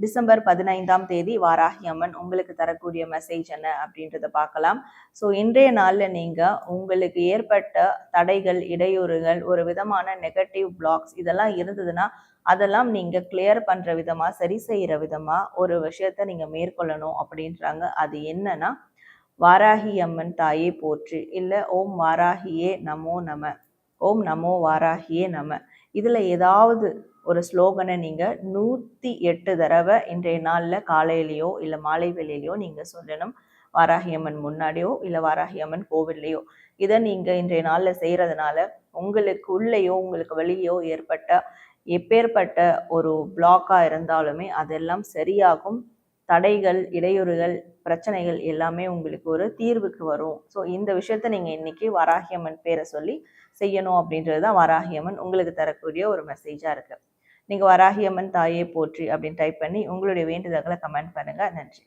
December 15ஆம் தேதி வாராகி அம்மன் உங்களுக்கு தரக்கூடிய மெசேஜ் என்ன அப்படின்றத பார்க்கலாம். ஸோ இன்றைய நாளில் நீங்கள் உங்களுக்கு ஏற்பட்ட தடைகள், இடையூறுகள், ஒரு விதமான நெகட்டிவ் பிளாக்ஸ் இதெல்லாம் இருந்ததுன்னா அதெல்லாம் நீங்கள் கிளியர் பண்ணுற விதமாக, சரி செய்கிற விதமாக ஒரு விஷயத்த நீங்கள் மேற்கொள்ளணும் அப்படின்றாங்க. அது என்னன்னா, வாராகி அம்மன் தாயே போற்றி, இல்லை ஓம் வாராகியே நமோ நம, ஓம் நமோ வாராகியே நம. இதில் ஏதாவது ஒரு ஸ்லோகனை நீங்கள் 108 தடவை இன்றைய நாளில் காலையிலையோ இல்லை மாலை வேளையிலையோ நீங்கள் சொல்லணும். வாராகி அம்மன் முன்னாடியோ இல்லை வாராகி அம்மன் கோவில்லையோ. இதை நீங்கள் இன்றைய நாளில் செய்கிறதுனால உங்களுக்கு உள்ளேயோ உங்களுக்கு வெளியோ ஏற்பட்ட எப்பேற்பட்ட ஒரு பிளாக்காக இருந்தாலுமே அதெல்லாம் சரியாகும். தடைகள், இடையூறுகள், பிரச்சனைகள் எல்லாமே உங்களுக்கு ஒரு தீர்வுக்கு வரும். ஸோ இந்த விஷயத்த நீங்கள் இன்னைக்கு வாராகி அம்மன் பேரை சொல்லி செய்யணும் அப்படின்றது தான் வாராகி அம்மன் உங்களுக்கு தரக்கூடிய ஒரு மெசேஜாக இருக்குது. நீங்கள் வாராகி அம்மன் தாயே போற்றி அப்படின்னு டைப் பண்ணி உங்களுடைய வேண்டுதல்களை கமெண்ட் பண்ணுங்கள். நன்றி.